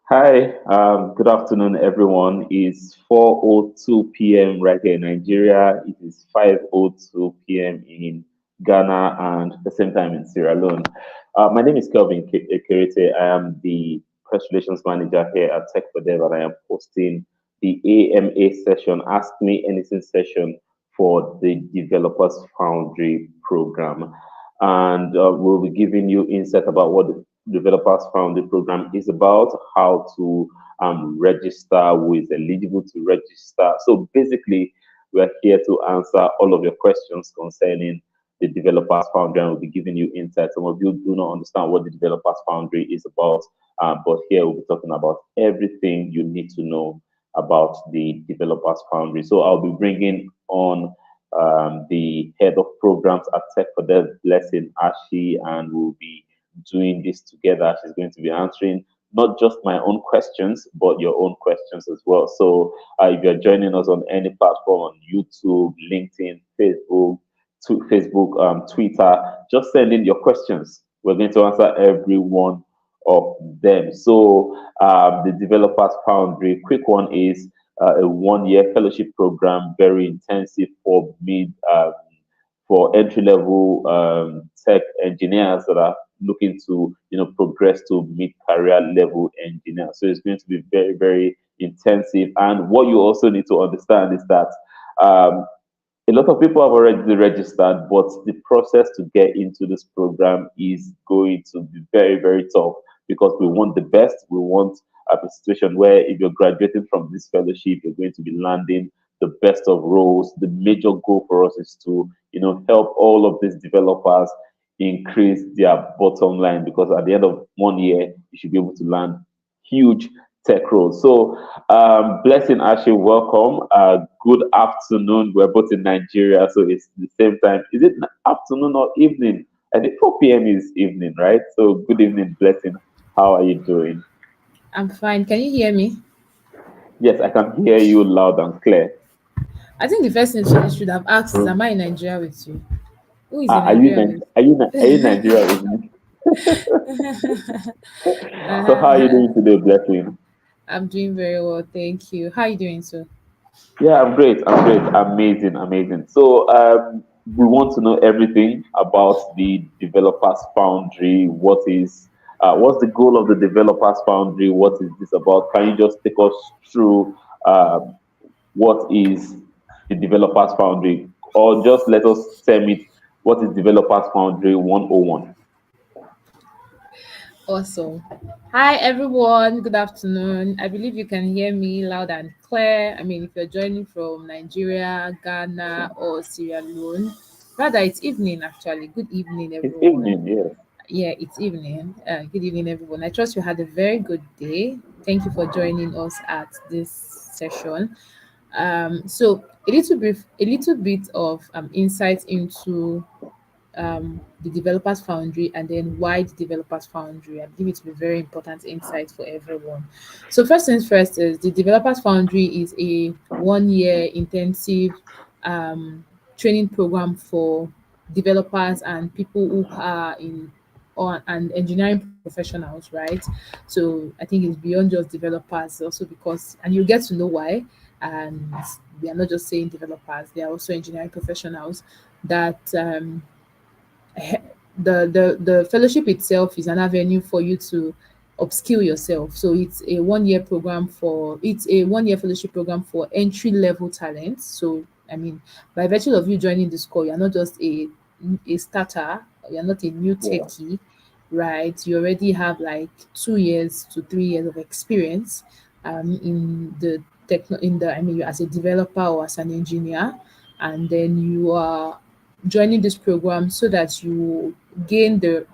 Hi, good afternoon, everyone. It's 4:02 p.m. right here in Nigeria. It is 5:02 p.m. in Ghana and at the same time in Sierra Leone. My name is Kelvin Ekerete. I am the press relations manager here at Tech for Dev, and I am hosting the AMA session, Ask Me Anything session for the Developers Foundry program. And we'll be giving you insight about what the Developers Foundry program is about, how to register, who is eligible to register. So basically, we're here to answer all of your questions concerning the Developers Foundry, and we'll be giving you insight. Some of you do not understand what the Developers Foundry is about, but here we'll be talking about everything you need to know about the Developers Foundry. So I'll be bringing on the head of programs at Tech for Dev, Blessing Ashi, and we'll be doing this together. She's going to be answering not just my own questions, but your own questions as well. So if you're joining us on any platform on YouTube, LinkedIn, Twitter, just send in your questions. We're going to answer every one of them. So the Developers Foundry, quick one is a 1 year fellowship program, very intensive for mid for entry level tech engineers that are looking to progress to mid career level engineer. So it's going to be very intensive. And what you also need to understand is that a lot of people have already registered, but the process to get into this program is going to be very tough because we want the best. We want a situation where if you're graduating from this fellowship, you're going to be landing the best of roles. The major goal for us is to, help all of these developers increase their bottom line because at the end of 1 year, you should be able to land huge tech roles. So Blessing, Ashley, welcome. Good afternoon. We're both in Nigeria, so it's the same time. Is it afternoon or evening? I think 4 p.m. is evening, right? So good evening, Blessing. How are you doing? I'm fine. Can you hear me? Yes, I can hear you loud and clear. I think the first thing you should have asked is, am I in Nigeria with you? Who is in Are you Nigeria with? Are you in Nigeria with me? So how are you Uh-huh. doing today, Blessing? I'm doing very well, thank you. How are you doing, sir? Yeah, I'm great. I'm great. Amazing. So we want to know everything about the Developers Foundry. What's the goal of the Developers Foundry? What is this about? Can you just take us through what is the Developers Foundry, or just let us term it? What is Developers Foundry 101? Awesome. Hi, everyone. Good afternoon. I believe you can hear me loud and clear. I mean, if you're joining from Nigeria, Ghana, or Sierra Leone, rather, it's evening actually. Good evening, It's everyone. evening, yes. Yeah, it's evening. Good evening, everyone. I trust you had a very good day. Thank you for joining us at this session. So a little bit of insight into the Developers Foundry and then why the Developers Foundry. I believe it will be very important insight for everyone. So first things first is the Developers Foundry is a 1 year intensive um, training program for developers and people who are in or and engineering professionals, right? So I think it's beyond just developers also because and you get to know why. And we are not just saying developers, they are also engineering professionals that the fellowship itself is an avenue for you to upskill yourself. So it's a 1 year fellowship program for entry level talents. So I mean, by virtue of you joining the school, you're not just a starter, you're not a new Yeah. techie, right? You already have like 2 years to 3 years of experience in the in the I mean you as a developer or as an engineer, and then you are joining this program so that you gain the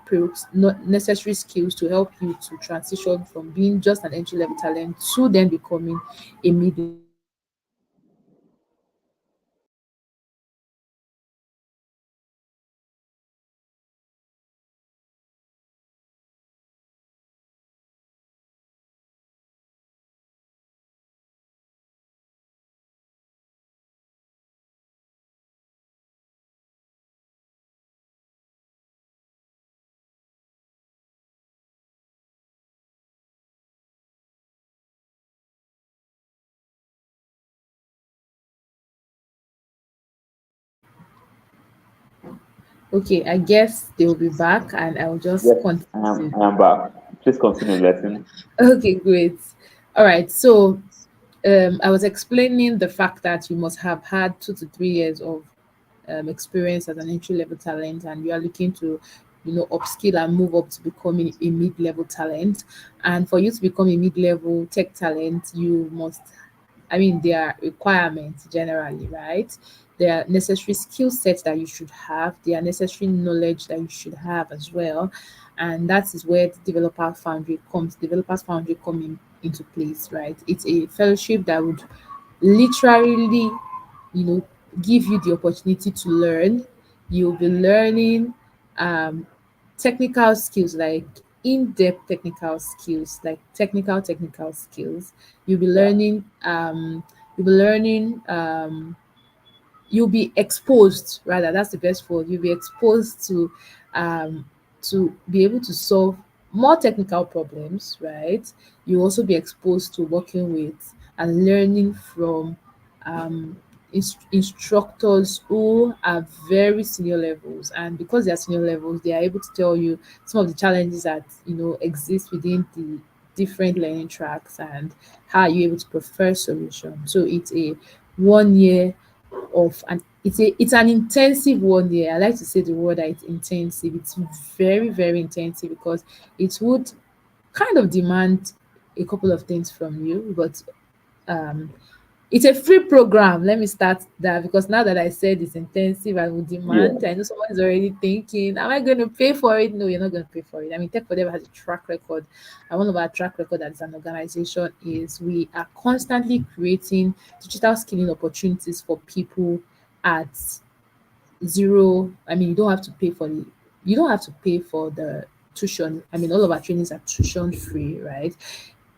necessary skills to help you to transition from being just an entry level talent to then becoming a mid level talent. So it's a program that is Okay, I guess they will be back and I'll just Yes, continue. I am back. Please continue the lesson. Okay, great. All right. So I was explaining the fact that you must have had 2 to 3 years of experience as an entry level talent, and you are looking to, upskill and move up to becoming a mid level talent. And for you to become a mid level tech talent, you must, I mean, there are requirements generally, right? There are necessary skill sets that you should have. There are necessary knowledge that you should have as well. And that is where the Developers Foundry come into place, right? It's a fellowship that would literally, you know, give you the opportunity to learn. You'll be learning um, technical skills, like in-depth technical skills. You'll be Yeah, learning you'll be exposed, rather, that's the best word. You'll be exposed um to be able to solve more technical problems, right? You'll also be exposed to working with and learning from um instructors who are very senior levels, and because they are senior levels, they are able to tell you some of the challenges that exist within the different learning tracks, and how are you able to prefer solutions. So it's a 1 year of an it's an intensive 1 year. I like to say the word that it's intensive. It's very, very intensive because it would kind of demand a couple of things from you, but um it's a free program. Let me start that, because now that I said it's intensive and will demand, yeah, I know someone is already thinking, am I going to pay for it? No, you're not going to pay for it. I mean, Tech for Dev has a track record. And one of our track record as an organization is we are constantly creating digital skilling opportunities for people at zero. I mean, you don't have to pay for the tuition. I mean, all of our trainings are tuition free, right?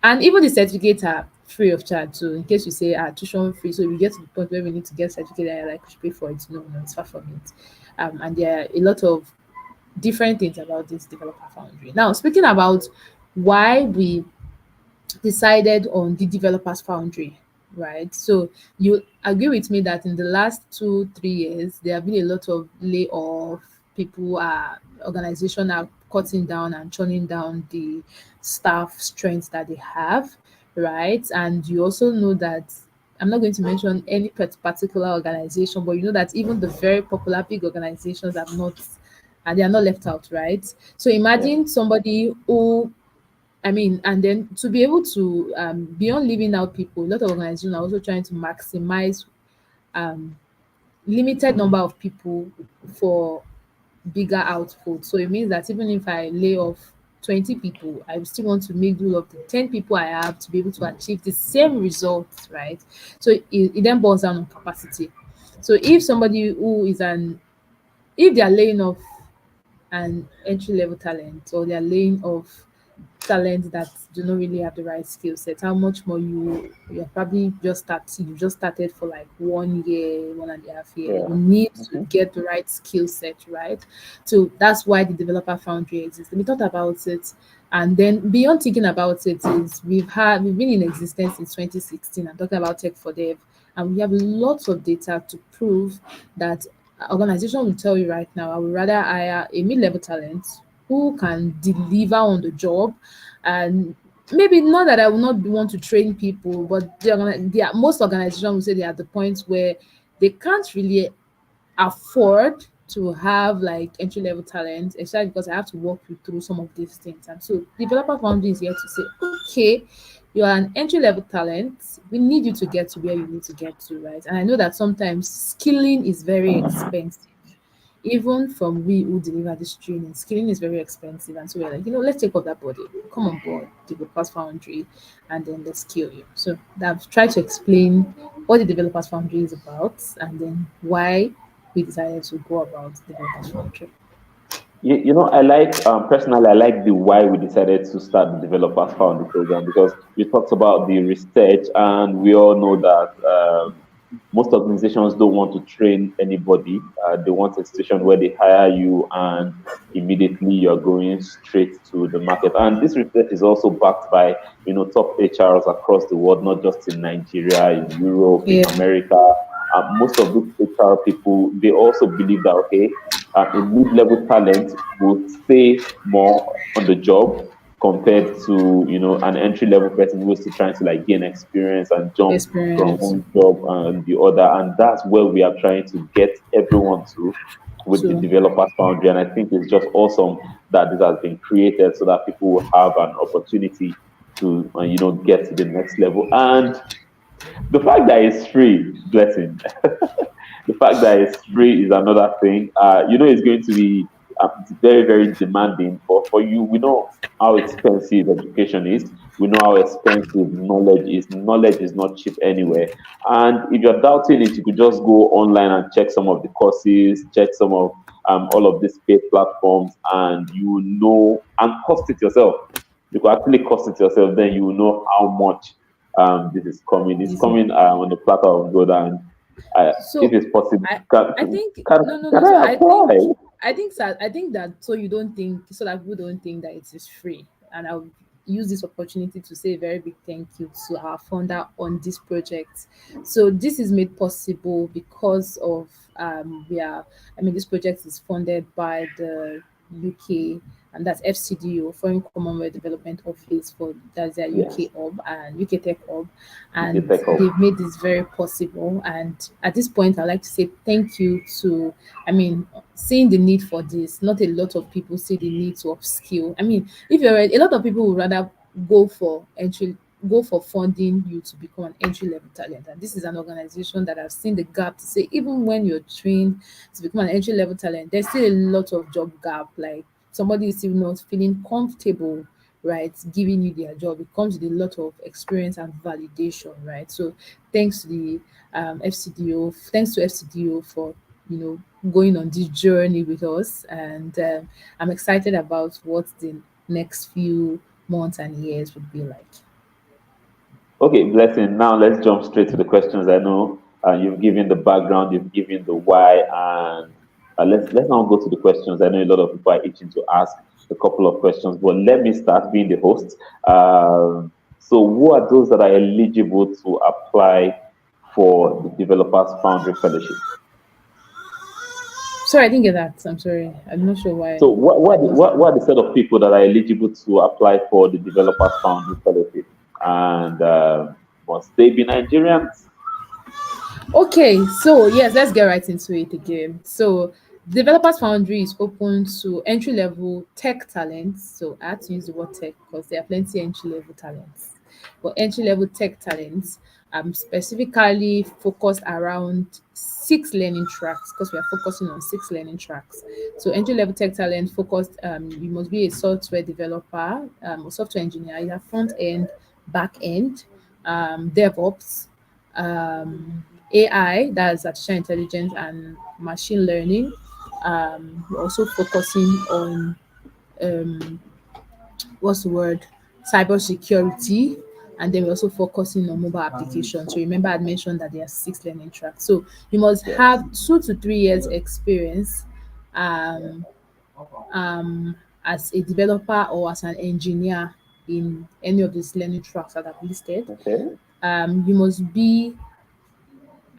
And even the certificates are free of charge. So in case you say tuition free, so we get to the point where we need to get certificate and you're like, we should pay for it. No, no, it's far from it. And there are a lot of different things about this developer foundry. Now, speaking about why we decided on the developers foundry, right? So you agree with me that in the last 2 3 years there have been a lot of layoff. People are Organization are cutting down and churning down the staff strength that they have, right? And you also know that, I'm not going to mention any particular organization, but you know that even the very popular big organizations have not, and they are not left out, right? So yeah, imagine somebody who, I mean, and then to be able to, beyond leaving out people, a lot of organizations are also trying to maximize um, limited number of people for bigger output. So it means that even if I lay off 20 people, I still want to make do of the 10 people I have to be able to achieve the same results, right? So it then boils down on capacity. So if somebody who is if they are laying off an entry level talent, or they are laying off talent that do not really have the right skill set, how much more you're probably you just started for like 1 year, 1.5 year, yeah. you need to Hmm. get the right skill set, right? So that's why the developer foundry exists. We thought about it, and then beyond thinking about it is we've been in existence since 2016. I'm talking about Tech for Dev, and we have lots of data to prove that organization will tell you right now, I would rather hire a mid-level talent who can deliver on the job. And maybe not that I will not want to train people, but most organizations will say they are at the point where they can't really afford to have like entry level talent, especially because I have to walk you through some of these things. And so developer foundry is here to say, okay, you are an entry level talent. We need you to get to where you need to get to, right? And I know that sometimes skilling is very expensive. Even from we who deliver this training, skilling is very expensive. And so we're like, let's take off that body, come on board, developers foundry, and then let's skill you. So I've tried to explain what the developers foundry is about, and then why we decided to go about developers foundry. I like personally, I like the why we decided to start the Developers Foundry program because you talked about the research, and we all know that most organizations don't want to train anybody. They want a situation where they hire you and immediately you're going straight to the market. And this research is also backed by top HRs across the world, not just in Nigeria, in Europe, in Yeah. America. Most of these HR people, they also believe that okay, a mid-level talent will stay more on the job compared to an entry-level person who's still trying to like gain experience and jump from experience. one job and the other. And that's where we are trying to get everyone to with the So developers foundry. And I think it's just awesome that this has been created so that people will have an opportunity to get to the next level. And the fact that it's free, blessing. The fact that it's free is another thing. It's going to be very, very demanding for you. We know how expensive education is. We know how expensive knowledge is. Knowledge is not cheap anywhere. And if you're doubting it, you could just go online and check some of the courses, check some of all of these paid platforms, and you will know and cost it yourself. You could actually cost it yourself, then you will know how much this is coming. It's this is coming on the platter of gold, and if so it's possible, I can, I think can, no no can no. So I apply? I think that so you don't think so that people don't think that it is free. And I'll use this opportunity to say a very big thank you to our founder on this project. So this is made possible because of we are I mean this project is funded by the UK, and that's FCDO, Foreign Commonwealth Development Office, for that's their Yes, UK hub and UK Tech Hub, you can and take up. they've made this very possible. And at this point, I'd like to say thank you to, I mean, seeing the need for this. Not a lot of people see the need to upskill. I mean, if you're a lot of people would rather go for entry go for funding you to become an entry level talent. And this is an organization that have seen the gap to say even when you're trained to become an entry level talent, there's still a lot of job gap. Like somebody is still not feeling comfortable, right, giving you their job. It comes with a lot of experience and validation, right? So thanks to the FCDO, thanks to FCDO for going on this journey with us, and I'm excited about what the next few months and years would be like. Okay, blessing. Now let's jump straight to the questions. I know you've given the background, you've given the why, and let's now go to the questions. I know a lot of people are itching to ask a couple of questions, but let me start being the host. So, who are those that are eligible to apply for the Developers Foundry Fellowship? Sorry, I didn't get that. I'm sorry. I'm not sure why So, what, I what, lost what, that. what are the set of people that are eligible to apply for the Developers Foundry Fellowship? And must they be Nigerians? Okay, so yes, let's get right into it again. So, Developers Foundry is open to entry level tech talents. So, I had to use the word tech because there are plenty entry level talents. But entry level tech talents, specifically focused around six learning tracks because we are focusing on six learning tracks. So, entry level tech talent focused, you must be a software developer, or software engineer, either front end, back end, DevOps, AI, that's artificial intelligence and machine learning. We're also focusing on what's the word? Cybersecurity. And then we're also focusing on mobile applications. So remember I mentioned that there are six learning tracks. So you must Yes. have 2 to 3 years experience um, um, as a developer or as an engineer in any of these learning tracks that I've listed. Okay. You must be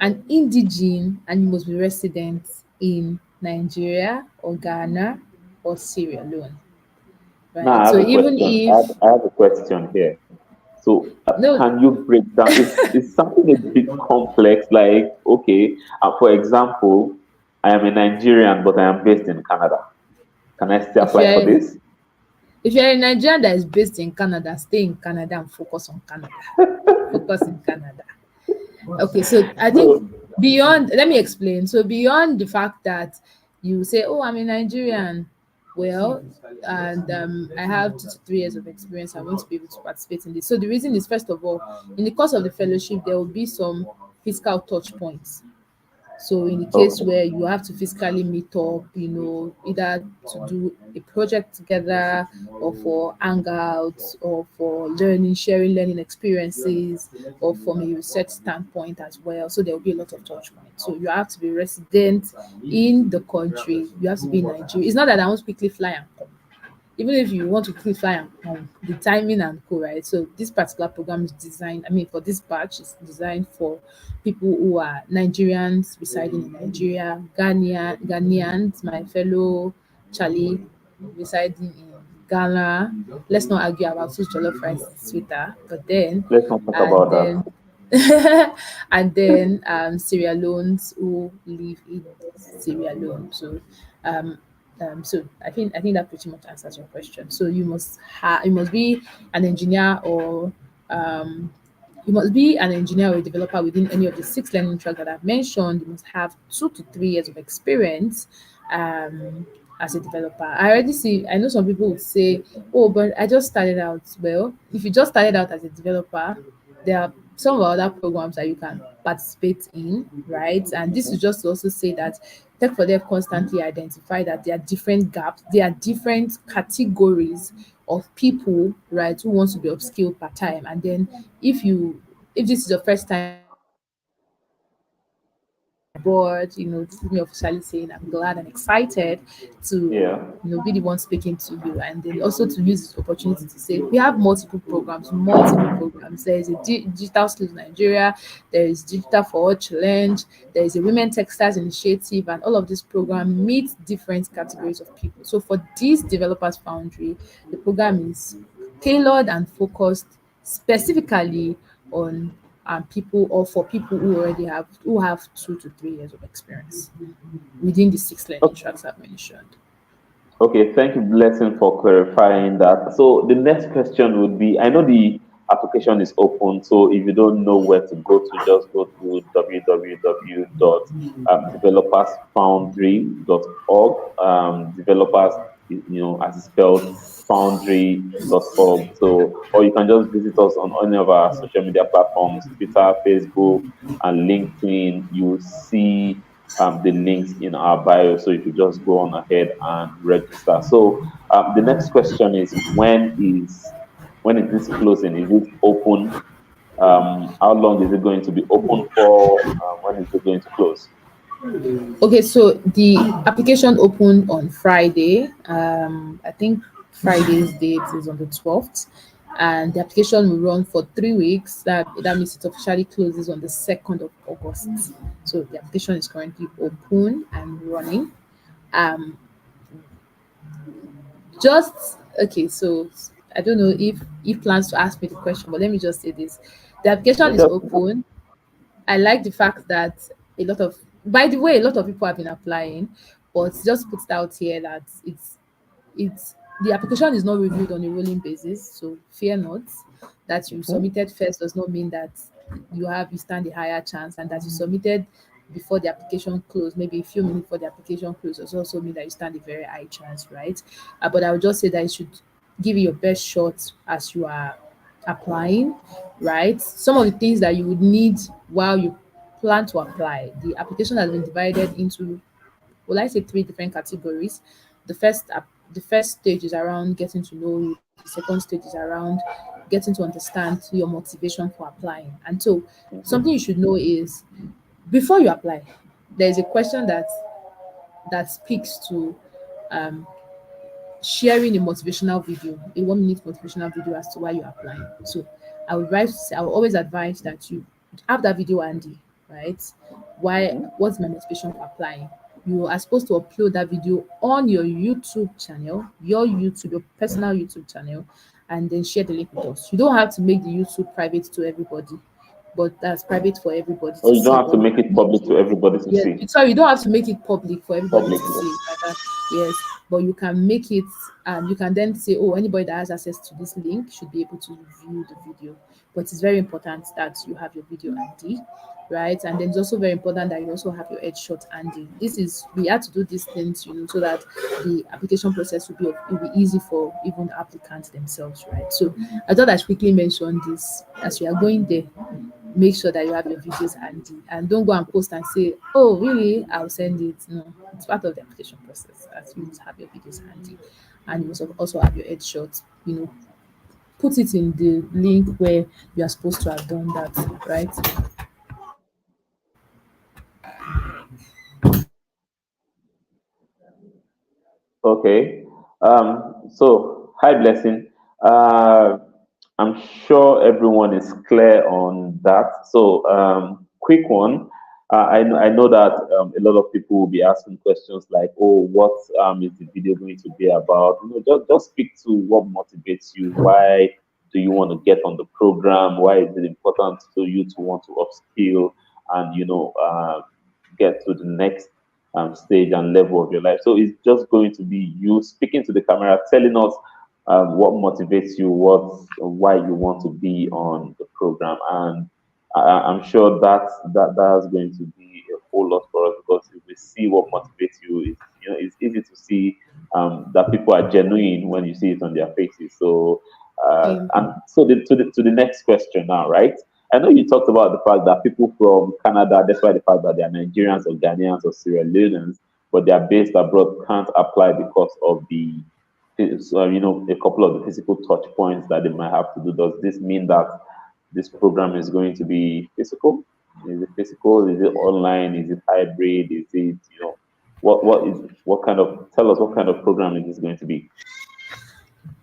an indigene and you must be resident in Nigeria or Ghana or Sierra Leone, Now right? I So have a even question. I if have, I have a question here. So no, can you break down? It's something a bit complex. Like, okay, for example, I am a Nigerian, but I am based in Canada. Can I still if apply for you're this? if you're a Nigerian that is based in Canada, stay in Canada and focus on Canada. Focus in Canada. Okay, so I think So, beyond, let me explain. So beyond the fact that you say, "Oh, I'm a Nigerian," well, and I have 2 to 3 years of experience, I want to be able to participate in this. So the reason is, first of all, in the course of the fellowship, there will be some physical touch points. So in the case okay. where you have to physically meet up, either to do a project together or for hangouts or for learning, sharing learning experiences or from a research standpoint as well. So there will be a lot of touch points. So you have to be resident in the country. You have to be in Nigeria. It's not that I want to quickly fly and come. even if you want to quickly fly and come, the timing and co, right? So this particular program is designed, I mean, for this batch, is designed for people who are Nigerians residing in Nigeria, Ghanaians, my fellow Charlie residing in Ghana. Let's not argue about whose jollof rice is sweeter, but then, Let's not talk and about then, that. and then Sierra Leone's who live in Sierra Leone. Um, so I think that pretty much answers your question. So you must be an engineer or um, you must be an engineer or a developer within any of the six learning tracks that I've mentioned. You must have 2 to 3 years of experience as a developer. I already see, I know some people would say, oh, but I just started out. Well, if you just started out as a developer, there are some other programs that you can participate in, right? And this is just to also say that Tech for Dev constantly identify that there are different gaps, there are different categories of people, right, who wants to be upskilled part time. And then if this is your first time board, this is me officially saying I'm glad and excited to, Yeah. be the one speaking to you, and then also to use this opportunity to say we have multiple programs. There is a Digital Skills Nigeria, there is Digital for All Challenge, there is a Women Textiles Initiative, and all of this program meets different categories of people. So for this Developers Foundry, the program is tailored and focused specifically on people, or for people who have 2 to 3 years of experience within the six learning tracks I've mentioned. Okay, thank you, Blessing, for clarifying that. So the next question would be, I know the application is open, so if you don't know where to go to, just go to www.developersfoundry.org. Developers, as it's spelled, foundry.org. So, or you can just visit us on any of our social media platforms, Twitter, Facebook, and LinkedIn. You see the links in our bio. So you could just go on ahead and register. So the next question is, when is this closing? Is it open? How long is it going to be open for? When is it going to close? Okay, so the application opened on Friday. I think Friday's date is on the 12th, and the application will run for 3 weeks. That means it officially closes on the 2nd of August. So the application is currently open and running. Um, just okay. So I don't know if plans to ask me the question, but let me just say this: the application is Just open. I like the fact that by the way, a lot of people have been applying, but just put it out here that it's the application is not reviewed on a rolling basis. So fear not that you mhm. submitted first does not mean that you stand a higher chance, and that you submitted before the application closed, maybe a few minutes before the application closed, does also mean that you stand a very high chance, right? But I would just say that you should give it your best shot as you are applying, right? Some of the things that you would need while you plan to apply. The application has been divided into, well, I say, three different categories. The first stage is around getting to know you. The second stage is around getting to understand your motivation for applying. And so, something you should know is before you apply, there is a question that speaks to um, sharing a motivational video, a 1 minute motivational video as to why you're applying. So I would always advise that you have that video handy, right? What's my motivation for applying? You are supposed to upload that video on your YouTube channel, your personal YouTube channel, and then share the link with us. You don't have to make the YouTube private to everybody, but that's private for everybody Or to you don't see. have to But make it public to everybody to yeah, see. sorry, you don't have to make it public for everybody Public, to see. yes. Rather, yes, but you can make it, you can then say, oh, anybody that has access to this link should be able to view the video. But it's very important that you have your video handy, right? And then it's also very important that you also have your headshot handy. We had to do these things, so that the application process will be easy for even the applicants themselves, right? So I thought I should quickly mention this as we are going there. Make sure that you have your videos handy, and don't go and post and say, oh, really, I'll send it. No, it's part of the application process that you must have your videos handy, and you must also have your headshots. Put it in the link where you are supposed to have done that, right? Okay. Hi, Blessing. Uh, I'm sure everyone is clear on that. Quick one. I know that a lot of people will be asking questions like, "Oh, what is the video going to be about?" Just speak to what motivates you. Why do you want to get on the program? Why is it important to you to want to upskill and get to the next stage and level of your life. So it's just going to be you speaking to the camera, telling us what motivates you, why you want to be on the program, and I'm sure that's going to be a whole lot for us because if we see what motivates you, it's easy to see that people are genuine when you see it on their faces. Yeah. And so to the next question now, right? I know you talked about the fact that people from Canada, despite the fact that they are Nigerians or Ghanaians or Sierra Leoneans, but they are based abroad, can't apply because of a couple of the physical touch points that they might have to do. Does this mean that this program is going to be physical? Is it physical? Is it online? Is it hybrid? Is it, what kind of, tell us what kind of program it is going to be?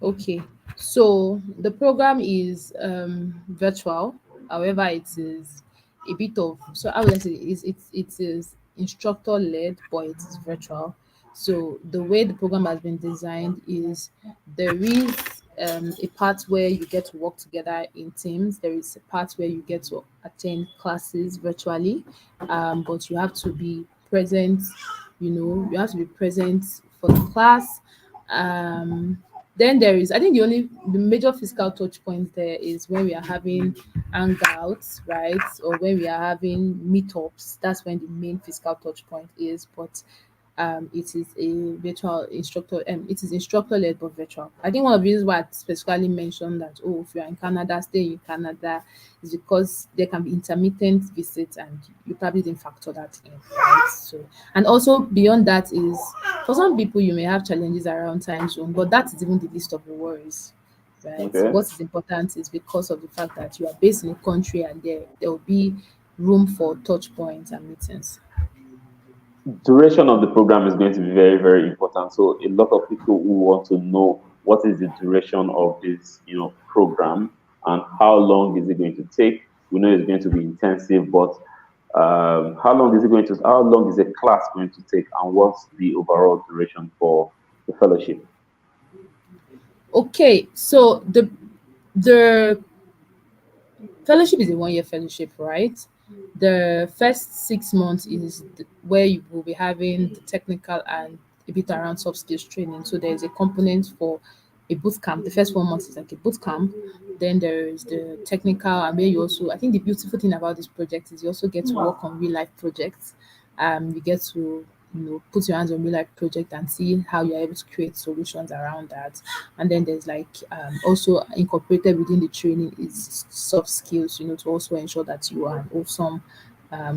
Okay. So the program is virtual. However, it is a bit of, so I would say it is instructor led, but it is virtual. So the way the program has been designed is there is a part where you get to work together in teams. There is a part where you get to attend classes virtually, but you have to be present. You have to be present for the class. Then there is, I think the major physical touch point there is when we are having hangouts, right? Or when we are having meetups. That's when the main physical touch point is. But it is a virtual instructor. It is instructor led but virtual. I think one of the reasons why I specifically mentioned that, oh, if you're in Canada, stay in Canada, is because there can be intermittent visits, and you probably didn't factor that in, right? So, and also beyond that is, for some people you may have challenges around time zone, but that is even the least of the worries, right? Okay. What is important is because of the fact that you are based in a country and there will be room for touch points and meetings. Duration of the program is going to be very, very important. So a lot of people who want to know what is the duration of this, program and how long is it going to take. We know it's going to be intensive, but how long is a class going to take, and what's the overall duration for the fellowship? Okay, so the fellowship is a 1 year fellowship, right? The first 6 months is where you will be having the technical and a bit around soft skills training. So there's a component for a boot camp. The first 1 month is like a boot camp. Then there is the technical, and where you also, I think the beautiful thing about this project is you also get to work on real life projects. You get to put your hands on real life project and see how you're able to create solutions around that. And then there's like also incorporated within the training is soft skills, to also ensure that you are an awesome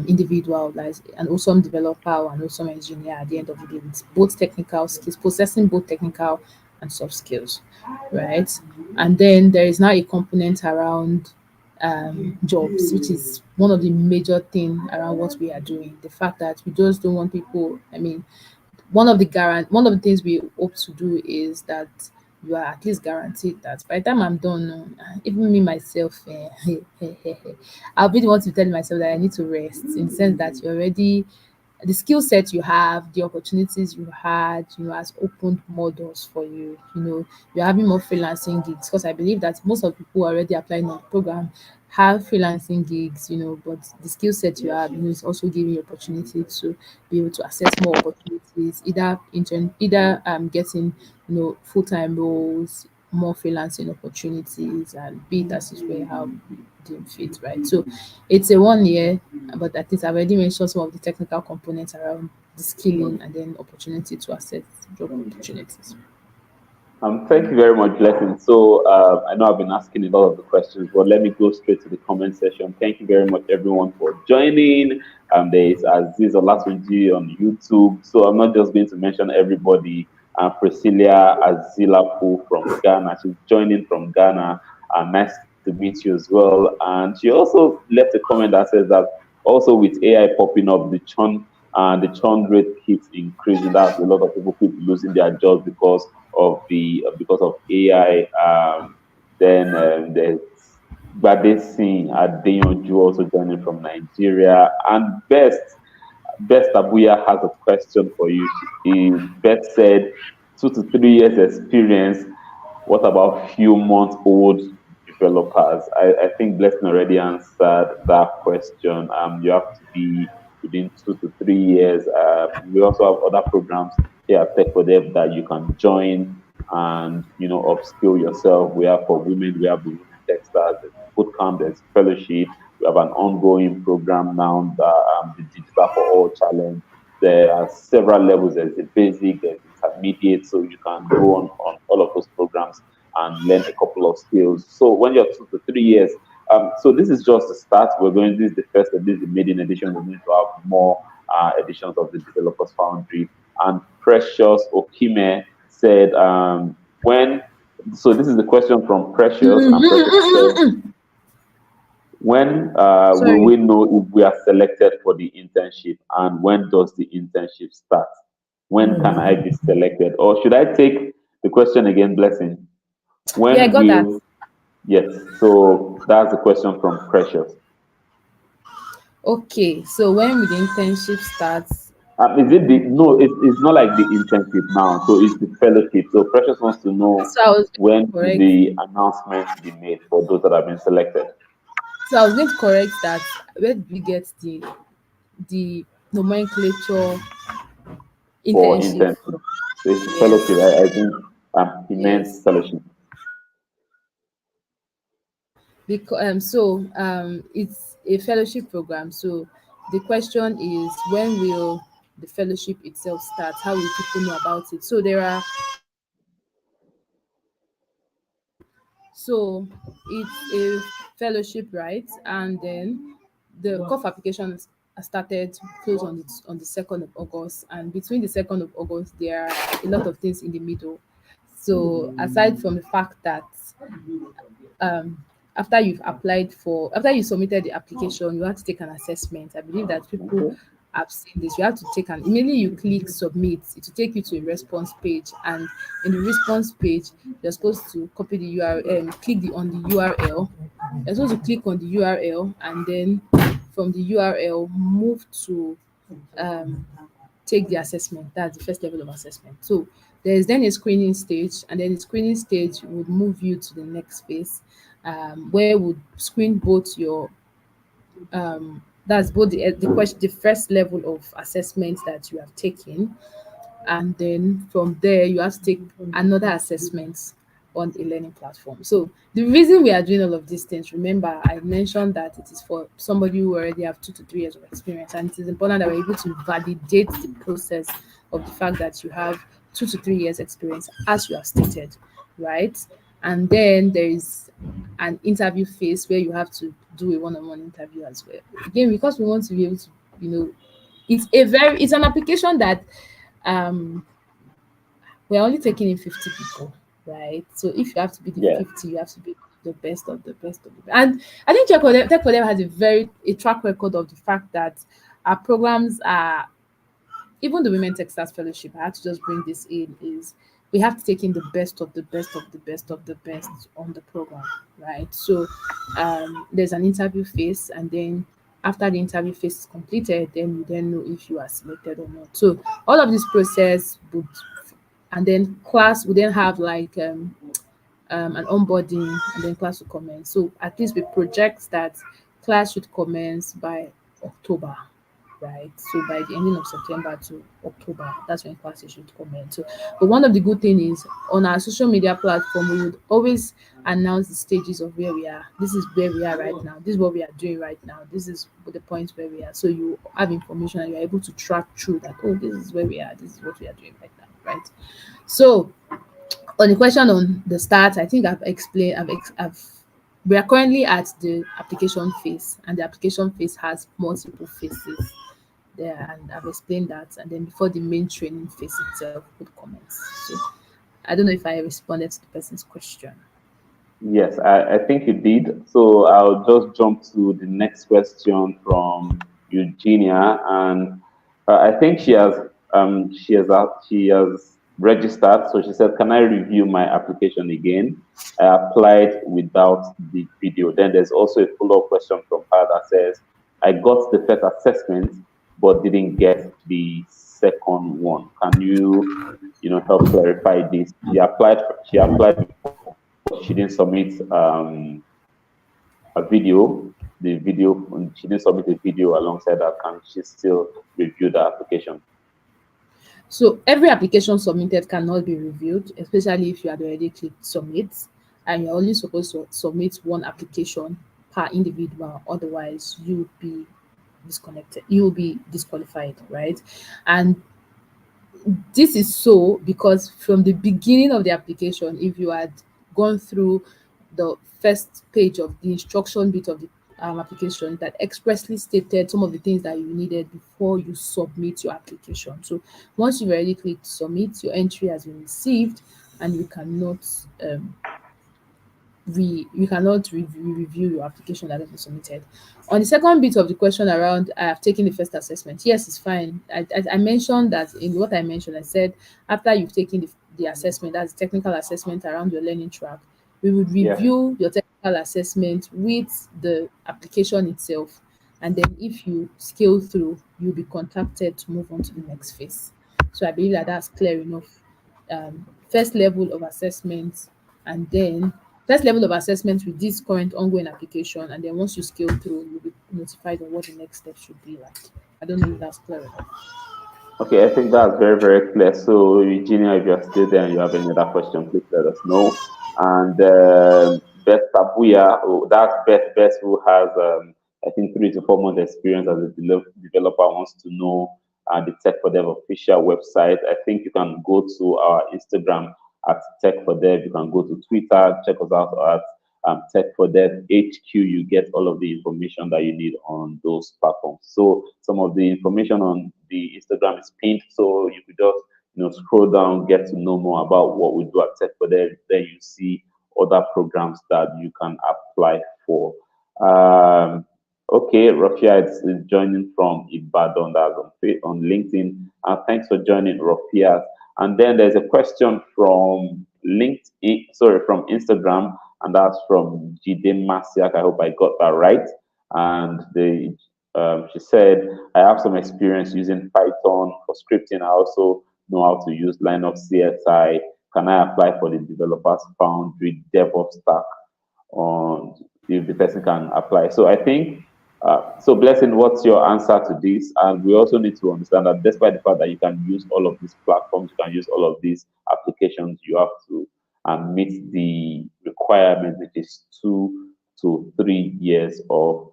individual, like an awesome developer or an awesome engineer at the end of the day, with both technical skills, possessing both technical and soft skills, right? And then there is now a component around jobs, which is one of the major thing around what we are doing. The fact that we just don't want people. I mean, one of the things we hope to do is that you are at least guaranteed that by the time I'm done, even me myself, I'll be the one to tell myself that I need to rest, in the sense that you're already, the skill set you have, the opportunities you had, has opened more doors for you. You're having more freelancing gigs, because I believe that most of the people who are already applying on the program have freelancing gigs, but the skill set you have, is also giving you opportunity to be able to access more opportunities, either getting, full-time roles, more freelancing opportunities, and be it as is where how you deem fit, right? So it's a 1 year, but at least I've already mentioned some of the technical components around the skilling and then opportunity to access job opportunities. Thank you very much, Blessing. I know I've been asking a lot of the questions, but let me go straight to the comment section. Thank you very much, everyone, for joining. There is Aziz Olatunji on YouTube. So I'm not just going to mention everybody. Priscilla Azilapu from Ghana. She's joining from Ghana. Nice to meet you as well. And she also left a comment that says that also with AI popping up, the churn rate keeps increasing. That's a lot of people keep losing their jobs because of the because of AI. Then there's Bade Singh Adeyanju also joining from Nigeria. And Best Abuya has a question for you. Beth said 2 to 3 years experience. What about few months old developers? I think Blessing already answered that question. You have to be within 2 to 3 years. We also have other programs here at Tech for Dev that you can join and upskill yourself. We have for women, we have the Women Tech Stars, there's bootcamp, there's fellowship. We have an ongoing program now, the Digital for All Challenge. There are several levels. There's the basic, there's intermediate, so you can go on all of those programs and learn a couple of skills. So when you're 2 to 3 years, so this is just the start. This is the first, this is the maiden edition. We're going to have more editions of the Developers Foundry. And Precious Okime said, so this is the question from Precious, and Precious said, when will Sorry. we know if we are selected for the internship, and when does the internship start? When can I be selected? Or should I take the question again, Blessing? Yeah, I When got that. will, yes, so that's the question from Precious. Okay, so when will the internship start? Is it no, it's not like the internship now, so it's the fellowship. So Precious wants to know So I was when will correct. the announcement be made for those that have been selected So I was going to correct that. Where did we get the nomenclature for internship internship. from? So it's the Yes, fellowship. I think he meant yes. fellowship. Because it's a fellowship program. So the question is, when will the fellowship itself start? How will people know about it? So it's a fellowship, right? And then the call for applications are started close on the 2nd of August, and between the 2nd of August there are a lot of things in the middle. So aside from the fact that um after you submitted the application, you have to take an assessment. I believe that people Okay. have seen this. You have to take an immediately you click submit, it will take you to a response page, and in the response page you're supposed to copy the URL, click the on the URL. You're supposed to click on the URL, and then from the URL move to um take the assessment. That's the first level of assessment. So there's then a screening stage, and then the screening stage would move you to the next phase, where would screen both your that's both the first level of assessment that you have taken, and then from there you have to take another assessment on a learning platform. So the reason we are doing all of these things, remember I mentioned that it is for somebody who already have 2 to 3 years of experience, and it is important that we're able to validate the process of the fact that you have 2 to 3 years experience as you have stated, right? And then there is an interview phase where you have to do a one-on-one interview as well. Again, because we want to be able to, you know, it's an application that um we're only taking in 50 people, right? So if you have to be the Yeah. 50, you have to be the best of the best of the best. And I think Tech for Them has a track record of the fact that our programs are, even the Women Tech Stars Fellowship, I had to just bring this in, is we have to take in the best of the best of the best of the best on the program, right? So there's an interview phase, and then after the interview phase is completed, then you then know if you are selected or not. So all of this process would, and then class would then have like an onboarding, and then class will commence. So at least we project that class should commence by October, right? So by the ending of September to October, that's when classes should commence. So, but one of the good thing is on our social media platform, we would always announce the stages of where we are. This is where we are right now. This is what we are doing right now. This is the points where we are. So you have information and you're able to track through that. Oh, this is where we are. This is what we are doing right now, right? So on the question on the start, I think I've explained. We are currently at the application phase, and the application phase has multiple phases there, and I've explained that. And then before the main training phase itself would commence. So I don't know if I responded to the person's question. Yes, I think you did. So I'll just jump to the next question from Eugenia, and I think she has registered. So she said, "Can I review my application again? I applied without the video." Then there's also a follow-up question from her that says, "I got the first assessment, but didn't get the second one. Can help clarify this?" She applied before, but she didn't submit a video. The video she didn't submit a video alongside that. Can she still review the application? So every application submitted cannot be reviewed, especially if you had already clicked submit, and you're only supposed to submit one application per individual. Otherwise, you'll be disconnected. You will be disqualified, right? And this is so because from the beginning of the application, if you had gone through the first page of the instruction bit of the application that expressly stated some of the things that you needed before you submit your application. So once you've already clicked submit, your entry has been received, and um, you cannot review your application that has been submitted. On the second bit of the question around I have taken the first assessment, yes, it's fine. I mentioned that in what I mentioned. I said after you've taken the assessment, that's the technical assessment around your learning track, we would Yeah. review your technical assessment with the application itself. And then if you scale through, you'll be contacted to move on to the next phase. So I believe that that's clear enough. First level of assessment, and then first level of assessment with this current ongoing application, and then once you scale through, you'll be notified on what the next step should be like. I don't know if that's clear enough. Okay, I think that's very, very clear. So, Eugenia, if you're still there and you have any other question, please let us know. And Beth Tabuya, oh, that's Beth who has, I think, 3 to 4 months experience as a developer, wants to know the Tech for Dev official website. I think you can go to our Instagram at Tech for Dev. You can go to Twitter, check us out at Tech for Dev HQ. You get all of the information that you need on those platforms. So some of the information on the Instagram is pinned, so you could just scroll down, get to know more about what we do at Tech for Dev. Then you see other programs that you can apply for. Okay, Rafia is joining from Ibadan, that's on LinkedIn. Thanks for joining, Rafia. And then there's a question from from Instagram, and that's from Jide Masiak. I hope I got that right. And she said, "I have some experience using Python for scripting. I also know how to use Linux CSI. Can I apply for the developers Foundry DevOps stack on if the person can apply?" So I think, so Blessing, what's your answer to this? And we also need to understand that despite the fact that you can use all of these platforms, you can use all of these applications, you have to meet the requirement, which is 2 to 3 years of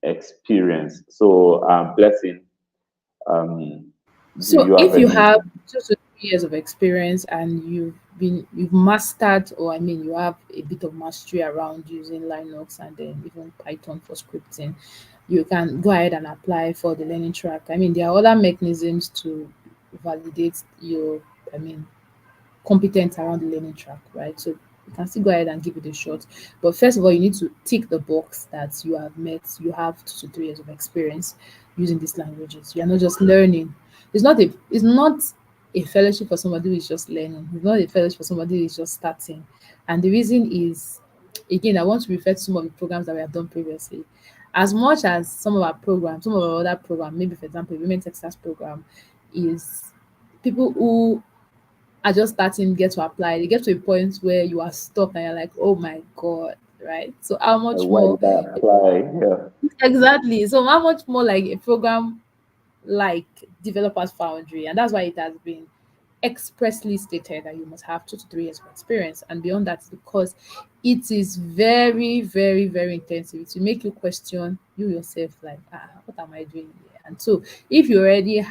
experience. So, Blessing, do So you have if you any? have 2 to 3 years of experience and you've mastered, or I mean you have a bit of mastery around using Linux and then even Python for scripting, you can go ahead and apply for the learning track. I mean there are other mechanisms to validate your, I mean, competent around the learning track, right? So you can still go ahead and give it a shot. But first of all, you need to tick the box that you have 2 to 3 years of experience using these languages. You are not just learning. It's not a fellowship for somebody who is just learning. It's not a fellowship for somebody who is just starting. And the reason is, again, I want to refer to some of the programs that we have done previously. As much as some of our programs, some of our other programs, maybe for example, Women Texas program, is people who are just starting get to apply. They get to a point where you are stuck and you're like, oh my God, right? So how much Why more did I apply? Yeah. exactly? So how much more like a program like Developers Foundry, and that's why it has been expressly stated that you must have 2 to 3 years of experience, and beyond that, because it is very, very, very intensive. To make you question you yourself, like, what am I doing here? And so, if you already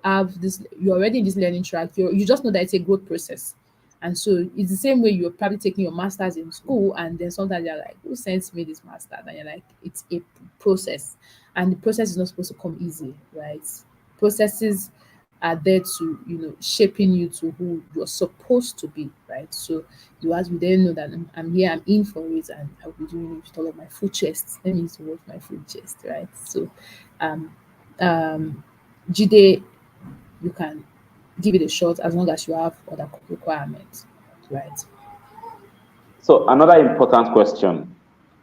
have this, you're already in this learning track, you just know that it's a growth process. And so it's the same way you're probably taking your masters in school, and then sometimes you're like, who sends me this master? And you're like, it's a process, and the process is not supposed to come easy, right? Processes are there to, shaping you to who you're supposed to be, right? So you as we then know that I'm here, I'm in for it, and I'll be doing it with all of my full chest. Let me use the word my full chest, right? So um um Jide, you can give it a shot as long as you have other requirements, right? So another important question.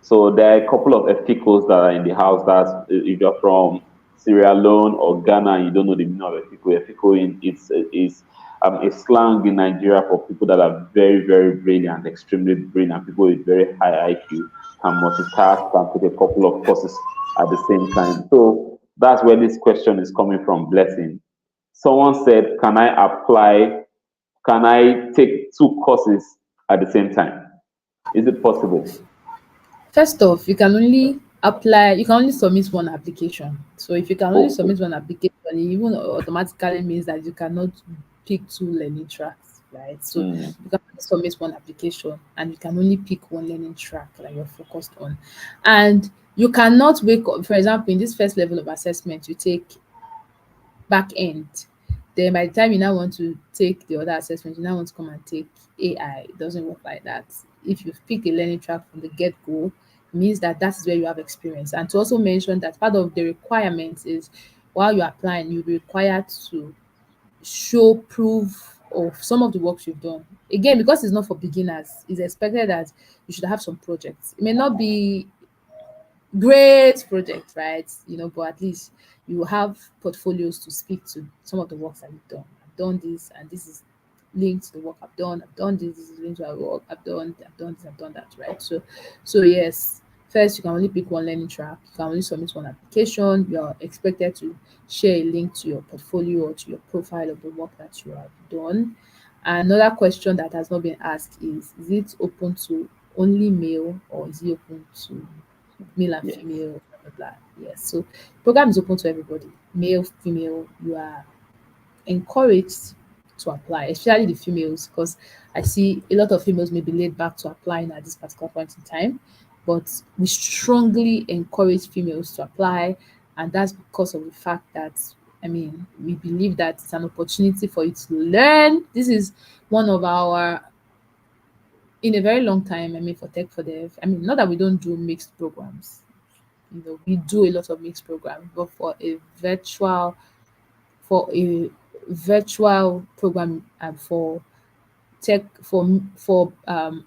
So there are a couple of ethicals that are in the house that if you're from Sierra Leone or Ghana and you don't know the meaning of ethical, ethical in it's is a slang in Nigeria for people that are very, very brilliant, extremely brilliant, people with very high IQ, can multitask, can take a couple of courses at the same time. So that's where this question is coming from, Blessing. Someone said, can I take two courses at the same time? Is it possible? First off, you can only submit one application. So if you can only Okay. submit one application, it even automatically means that you cannot pick two learning tracks, right? So Mm, you can only submit one application and you can only pick one learning track that you're focused on. And you cannot wake up, for example, in this first level of assessment, you take back end. Then by the time you now want to take the other assessment, you now want to come and take AI. It doesn't work like that. If you've picked a learning track from the get go, means that that's where you have experience. And to also mention that part of the requirements is while you're applying, you'll be required to show proof of some of the works you've done. Again, because it's not for beginners, it's expected that you should have some projects. It may not be great project, right? But at least you have portfolios to speak to some of the works that you've done. I've done this, and this is linked to the work I've done. I've done this. This is linked to my work. I've done this. I've done that. Right. So yes. First, you can only pick one learning track. You can only submit one application. You are expected to share a link to your portfolio or to your profile of the work that you have done. Another question that has not been asked is it open to only male or is it open to male and yes. female, blah, blah, blah. Yes. So program is open to everybody, male, female. You are encouraged to apply, especially the females, because I see a lot of females may be laid back to applying at this particular point in time. But we strongly encourage females to apply, and that's because of the fact that we believe that it's an opportunity for you to learn. This is one of our in a very long time, for Tech for Dev. Not that we don't do mixed programs, we do a lot of mixed programs, but for a virtual program and for tech for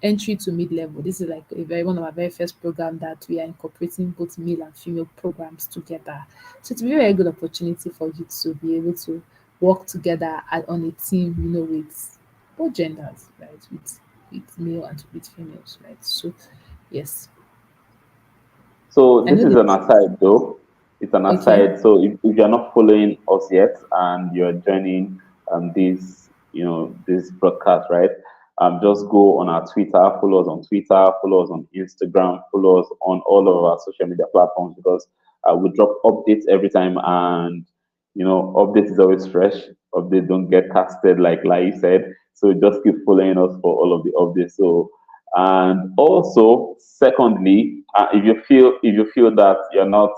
entry to mid-level, this is like a very one of our very first program that we are incorporating both male and female programs together. So it's a very, very good opportunity for you to be able to work together on a team, with both genders, right? With male and with females, right? So yes, So I this know is this. an aside though. It's an Okay. aside. So if you're not following us yet and you're joining this, this broadcast, right? Just go on our Twitter, follow us on Twitter, follow us on Instagram, follow us on all of our social media platforms because we drop updates every time and updates is always fresh. Updates don't get casted like Lai said. So just keep following us for all of the updates. So and also, secondly, if you feel that you're not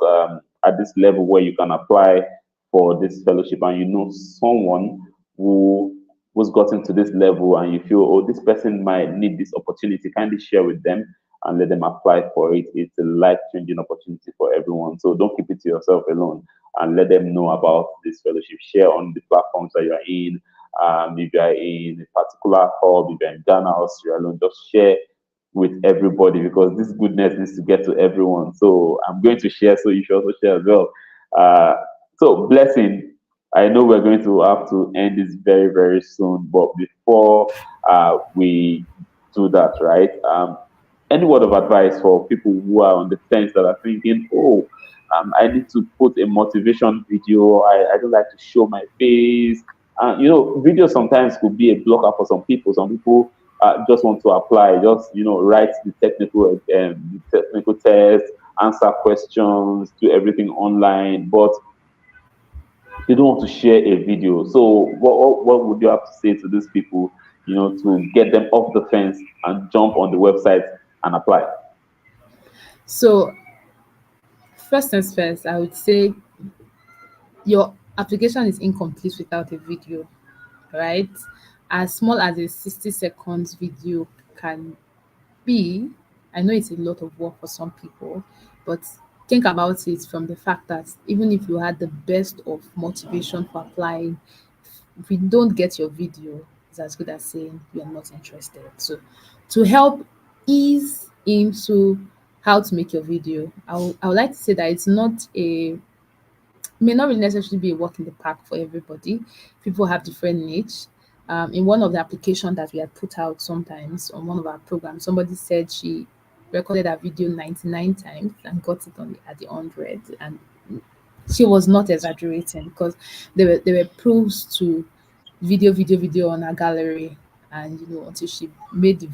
at this level where you can apply for this fellowship, and you know someone who who's gotten to this level, and you feel, oh, this person might need this opportunity, kindly share with them and let them apply for it. It's a life-changing opportunity for everyone. So don't keep it to yourself alone, and let them know about this fellowship. Share on the platforms that you're in. If you're in a particular hub, if you're in Ghana or Sierra Leone, just share with everybody because this goodness needs to get to everyone. So I'm going to share, so you should also share as well. Uh, so, Blessing, I know we're going to have to end this very, very soon, but before we do that, right? Any word of advice for people who are on the fence that are thinking, oh, I need to put a motivation video. I don't like to show my face. Video sometimes could be a blocker for some people. Some people just want to apply, just write the technical test, answer questions, do everything online, but they don't want to share a video. So what would you have to say to these people, to get them off the fence and jump on the website and apply? So first things first, I would say your application is incomplete without a video, right? As small as a 60 seconds video can be, I know it's a lot of work for some people, but think about it from the fact that even if you had the best of motivation for applying, if we don't get your video, it's as good as saying we are not interested. So to help ease into how to make your video, I would like to say that it's not a may not really necessarily be a walk in the park for everybody. People have different needs. In one of the application that we had put out sometimes on one of our programs, somebody said she recorded her video 99 times and got it on at the 100, and she was not exaggerating because there were proofs to video on her gallery, and until she made the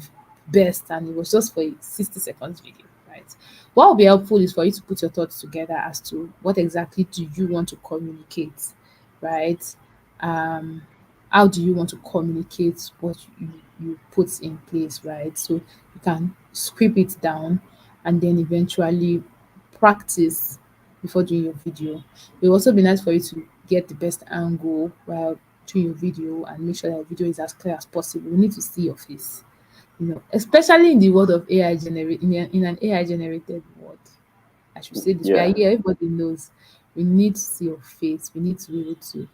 best, and it was just for a 60 seconds video, right? What will be helpful is for you to put your thoughts together as to what exactly do you want to communicate, right? um how do you want to communicate what you put in place, right? So you can script it down and then eventually practice before doing your video. It will also be nice for you to get the best angle while doing your video and make sure that your video is as clear as possible. We need to see your face, especially in the world of AI generate in an AI generated world. I should say this. We are Yeah. here, everybody knows. We need to see your face. We need to be able to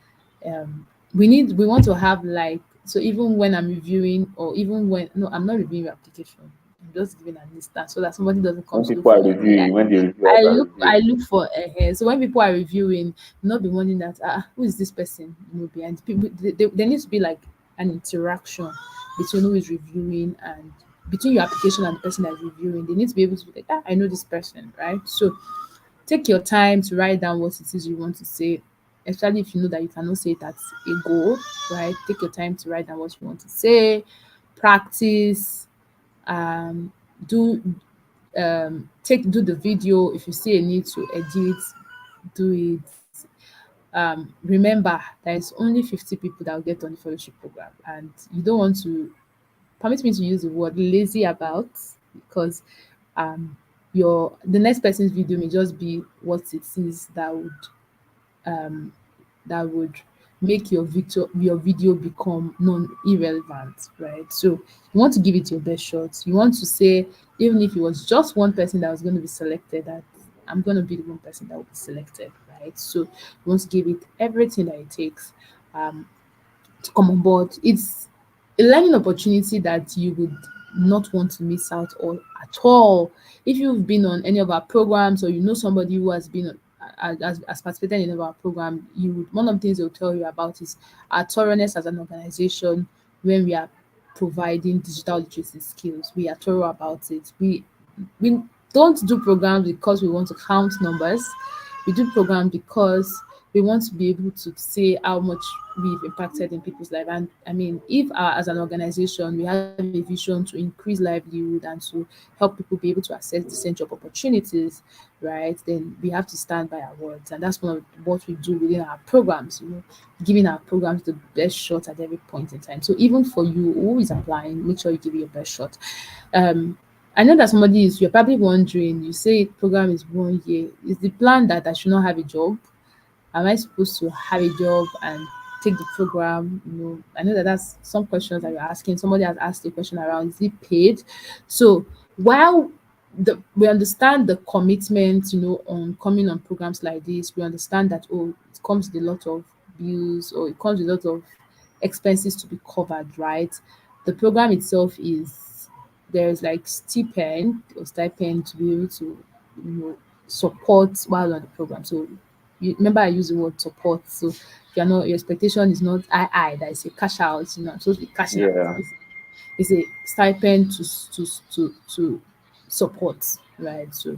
we want to have like, so even when I'm reviewing, or even when, no, I'm not reviewing your application. I'm just giving an instance so that somebody doesn't come When to look people for are me. reviewing, when the I reviewers are look I reviewing. look for a hair. So when people are reviewing, not be wondering that who is this person, behind people. There needs to be like an interaction between who is reviewing and between your application and the person that's reviewing. They need to be able to be like, I know this person, right? So take your time to write down what it is you want to say, especially if you know that you cannot say it at a go, right? Take your time to write down what you want to say, practice, um, do do the video. If you see a need to edit, do it. Remember there is only 50 people that will get on the fellowship program, and you don't want to, permit me to use the word, lazy about, because um your the next person's video may just be what it is um that would make your video become non irrelevant, right? So you want to give it your best shot. You want to say, even if it was just one person that was going to be selected, that I'm going to be the one person that will be selected, right? So you want to give it everything that it takes. Um, to come on board. It's a learning opportunity that you would not want to miss out on at all. If you've been on any of our programs, or you know somebody who has been has participated in any of our program, you would, one of the things they'll tell you about is our thoroughness as an organization when we are providing digital literacy skills. We are thorough about it. We don't do programs because we want to count numbers. We do programs because we want to be able to say how much we've impacted in people's life. And I mean, if as an organization we have a vision to increase livelihood and to help people be able to access decent job opportunities, right, then we have to stand by our words. And that's one of what we do within our programs, giving our programs the best shot at every point in time. So even for you who is applying, make sure you give it your best shot. um I know that you're probably wondering, you say program is 1 year. Is the plan that I should not have a job? Am I supposed to have a job and take the program? I know that that's some questions that you're asking. Somebody has asked a question around, is it paid? So while we understand the commitment, on coming on programs like this, we understand that, it comes with a lot of bills, or it comes with a lot of expenses to be covered, right? The program itself is, there's like stipend to be able to, support while on the program. So remember I use the word support. So if you're not, your expectation is not that is a cash out, I'm supposed to be cashing out. Yeah. It's a stipend to support, right? So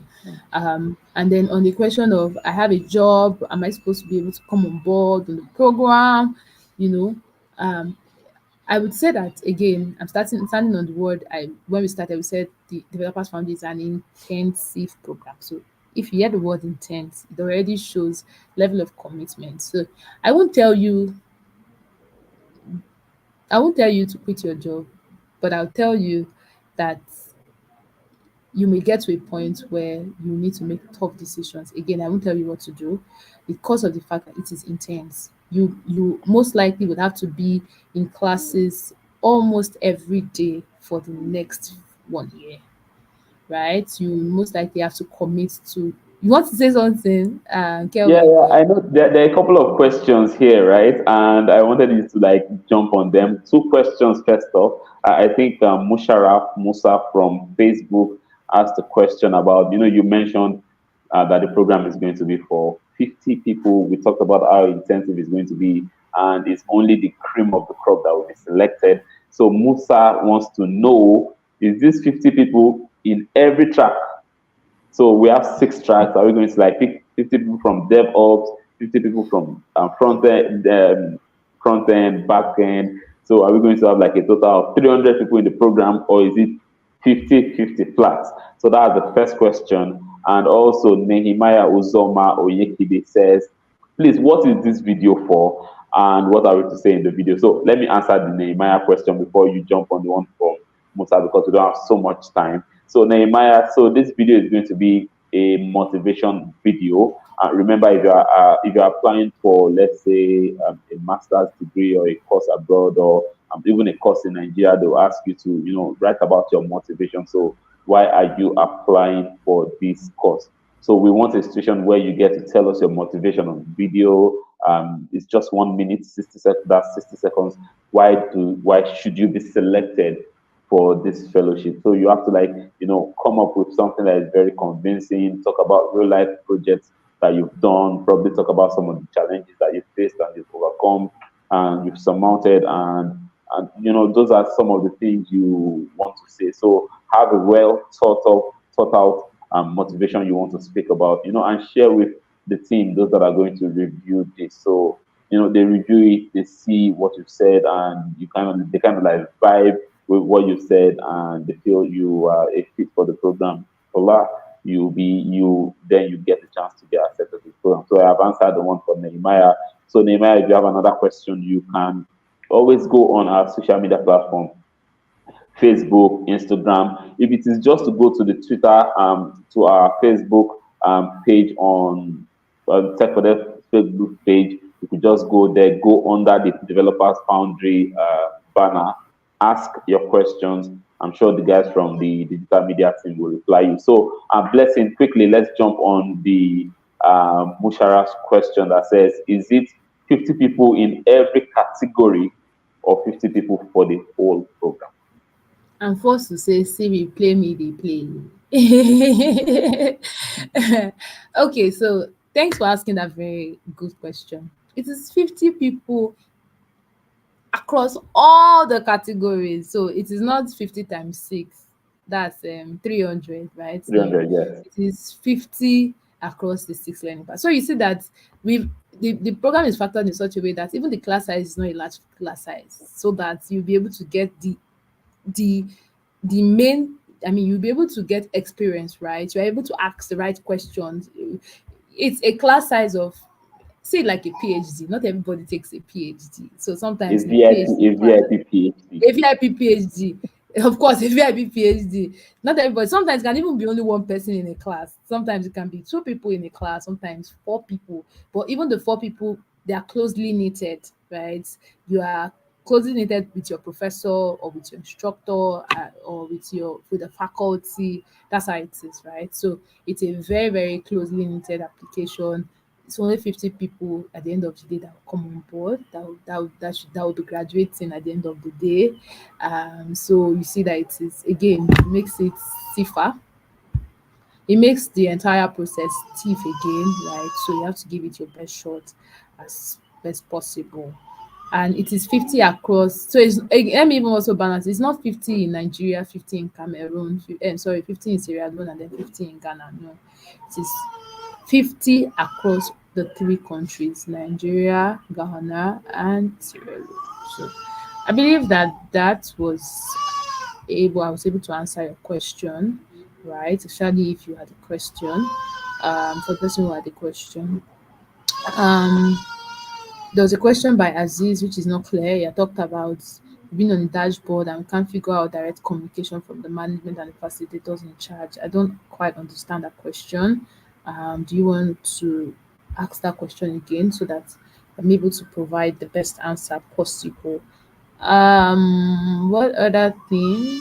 and then on the question of, I have a job, am I supposed to be able to come on board on the program? You know, um I would say that again, standing on the word. I When we started, we said the Developers Foundry is an intensive program. So if you hear the word intense, it already shows level of commitment. So I won't tell you, I won't tell you to quit your job, but I'll tell you that you may get to a point where you need to make tough decisions. Again, I won't tell you what to do because of the fact that it is intense. You most likely would have to be in classes almost every day for the next 1 year, right? You most likely have to commit to You want to say something, Yeah, Kelvin? yeah, I know there are a couple of questions here, right? And I wanted you to like jump on them. Two questions first off. I think Musharraf Musa from Facebook asked a question about, you mentioned that the program is going to be for 50 people. We talked about how intensive it's going to be, and it's only the cream of the crop that will be selected. So Musa wants to know, is this 50 people in every track? So we have 6 tracks. Are we going to like pick 50 people from DevOps, 50 people from front end, back end? So are we going to have like a total of 300 people in the program, or is it 50-50 flat? So that's the first question. And also Nehemiah Uzoma Oyekide says, please, what is this video for? And what are we to say in the video? So let me answer the Nehemiah question before you jump on the one from Musa, because we don't have so much time. So Nehemiah, so this video is going to be a motivation video. Remember, if you are applying for, let's say, a master's degree or a course abroad, or even a course in Nigeria, they'll ask you to, write about your motivation. So why are you applying for this course? So we want a situation where you get to tell us your motivation on video. It's just 1 minute, 60 seconds. That's 60 seconds. Why should you be selected for this fellowship? So you have to like, come up with something that is very convincing, talk about real life projects that you've done, probably talk about some of the challenges that you've faced and you've overcome and you've surmounted, and those are some of the things you want to say. So have a well thought out motivation you want to speak about, and share with the team, those that are going to review this. So they review it, they see what you've said, and they kind of like vibe with what you said, and they feel you are a fit for the program. Allah, then you get the chance to get accepted to the program. So I have answered the one for Nehemiah. So Nehemiah, if you have another question, you can always go on our social media platform, Facebook, Instagram. If it is just to go to the Twitter, to our Facebook page on Tech for Dev Facebook page, you could just go there, go under the Developers Foundry banner, ask your questions. I'm sure the guys from the digital media team will reply you. So, Blessing, quickly, let's jump on the Musharraf's question that says, is it 50 people in every category or 50 people for the whole program? I'm forced to say, Siri, play me, they play. Okay, so thanks for asking that very good question. It is 50 people across all the categories. So it is not 50 times 6, that's 300, right? No, 300, yes. it is 50 across the 6 learning paths. So you see that the program is factored in such a way that even the class size is not a large class size, so that you'll be able to get the the main, I mean, you'll be able to get experience, right? You're able to ask the right questions. It's a class size of, say, like a PhD. Not everybody takes a PhD. So A sometimes in a VIP, PhD a class, VIP PhD. a VIP PhD, of course, a VIP PhD. Not everybody. Sometimes it can even be only one person in a class. Sometimes it can be 2 people in a class. Sometimes 4 people. But even the 4 people, they are closely knitted, right? You are closely knitted with your professor or with your instructor, or with the faculty. That's how it is, right? So it's a very, very closely knitted application. It's only 50 people at the end of the day that will come on board, that will be graduating at the end of the day. So you see that it is, again, it makes it stiffer. It makes the entire process stiff again, right? So you have to give it your best shot as best possible. And it is 50 across. So it's, let me even also balance. It's not 50 in Nigeria, 50 in Cameroon, sorry, 50 in Sierra Leone, and then 50 in Ghana. No, it is 50 across the 3 countries, Nigeria, Ghana, and Sierra Leone. So I believe that I was able to answer your question, right? Especially if you had a question. For the person who had a question. Um, there was a question by Aziz, which is not clear. You talked about being on the dashboard and we can't figure out direct communication from the management and the facilitators in charge. I don't quite understand that question. Do you want to ask that question again so that I'm able to provide the best answer possible? What other thing?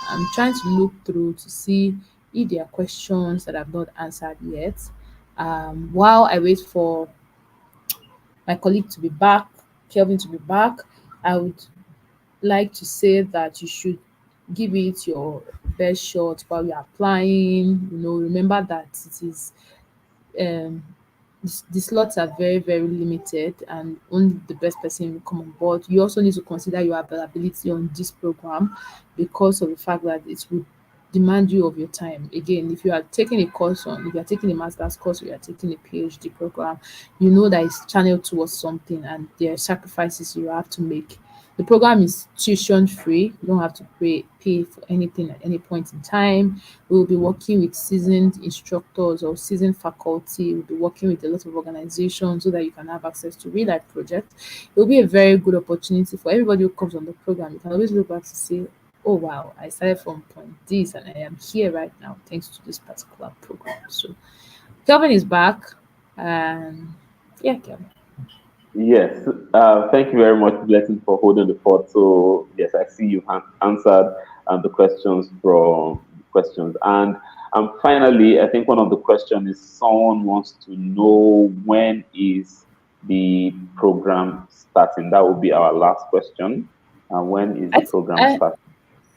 I'm trying to look through to see if there are questions that I've not answered yet. While I wait for my colleague to be back, Kelvin to be back, I would like to say that you should give it your best shot while you're applying. Remember that it is um the slots are very, very limited, and only the best person will come on board. You also need to consider your availability on this program because of the fact that it would demand you of your time. Again, if you are taking a master's course or you are taking a PhD program, you know that it's channeled towards something and there are sacrifices you have to make. The program is tuition free. You don't have to pay for anything at any point in time. We will be working with seasoned instructors or seasoned faculty. We'll be working with a lot of organizations so that you can have access to real life projects. It will be a very good opportunity for everybody who comes on the program. You can always look back to say, oh wow, I started from point this and I am here right now thanks to this particular program. So Kelvin is back. And yeah, Kelvin. Yes, thank you very much, Blessing, for holding the fort. So, yes, I see you've answered the questions from the questions. And finally, I think one of the questions is someone wants to know when is the program starting? That would be our last question. When is the I, program I, starting?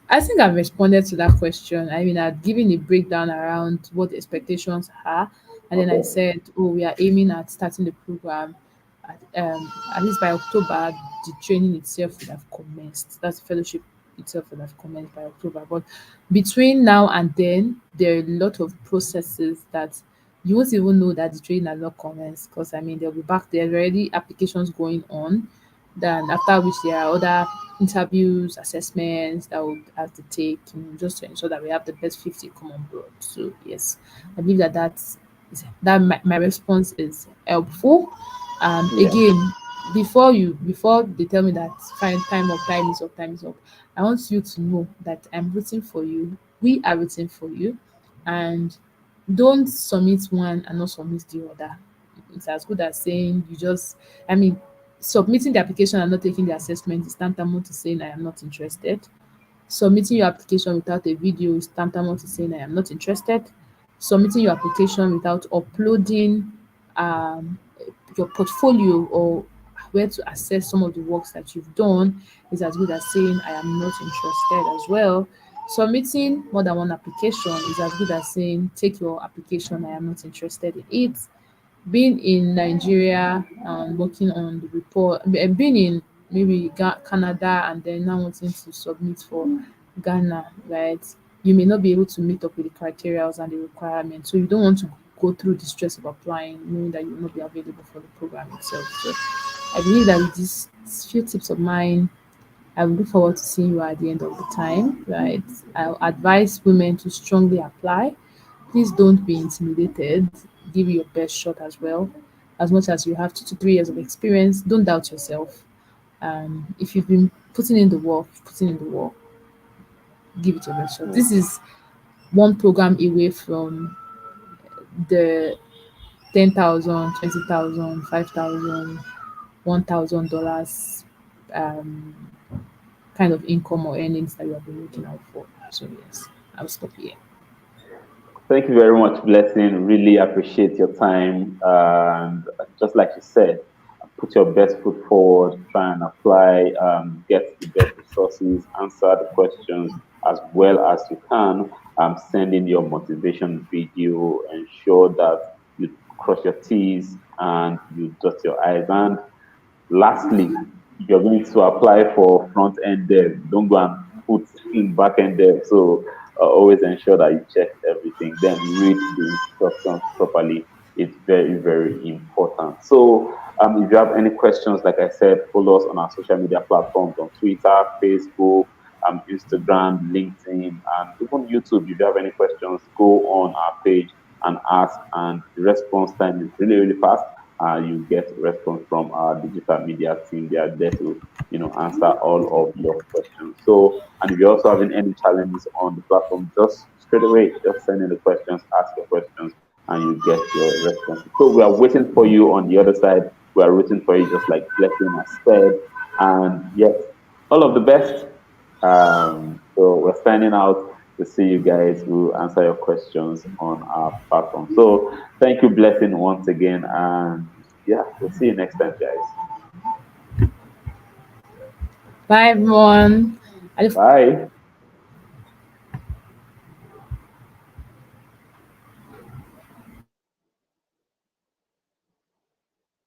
I think I've responded to that question. I mean, I've given a breakdown around what the expectations are, and then I Okay. said, "Oh, we are aiming at starting the program at least by October. The training itself would have commenced. That's the fellowship itself would have commenced by October. But between now and then, there are a lot of processes that you won't even know that the training has not commenced because I mean they'll be back there already applications going on. Then after which there are other interviews, assessments that we'll have to take, just to ensure that we have the best 50 come on board. So yes, I believe that my response is helpful. Yeah. Again, before they tell me that fine time is up, time is up, I want you to know that I'm rooting for you. We are rooting for you, and don't submit one and not submit the other. It's as good as saying you just, I mean, submitting the application and not taking the assessment is tantamount to saying I am not interested. Submitting your application without a video is tantamount to saying I am not interested. Submitting your application without uploading um, your portfolio or where to assess some of the works that you've done is as good as saying I am not interested as well. Submitting more than one application is as good as saying take your application, I am not interested in it. Being in Nigeria and working on the report, being in maybe Canada and then now wanting to submit for Ghana, right? You may not be able to meet up with the criteria and the requirements. So you don't want to go through the stress of applying, knowing that you will not be available for the program itself. So I believe that with these few tips of mine, I will look forward to seeing you at the end of the time, right? I'll advise women to strongly apply. Please don't be intimidated. Give it your best shot as well. As much as you have 2 to 3 years of experience, don't doubt yourself. If you've been putting in the work, give it your best shot. Mm. This is one program away from the 10,000, 20,000, 5,000, $1,000 um, kind of income or earnings that you have been looking out for. So yes, I'll stop here. Thank you very much, Blessing. Really appreciate your time. And just like you said, put your best foot forward, try and apply, get the best resources, answer the questions as well as you can. Send in your motivation video, ensure that you cross your T's and you dot your I's. And lastly, if you're going to apply for front end dev, don't go and put in back end dev. So always ensure that you check everything, then read the instructions properly. It's very, very important. So if you have any questions, like I said, follow us on our social media platforms on Twitter, Facebook, Instagram, LinkedIn, and even YouTube. If you have any questions, go on our page and ask. And the response time is really, really fast. You get a response from our digital media team. They are there to, answer all of your questions. So, and if you're also having any challenges on the platform, just straight away, just send in the questions, ask your questions, and you get your response. So we are waiting for you on the other side. We are rooting for you, just like Blessing has said. And yes, all of the best. So we're signing out. to see you guys who answer your questions on our platform. So thank you, Blessing, once again. And yeah, we'll see you next time, guys. Bye, everyone. I look Bye.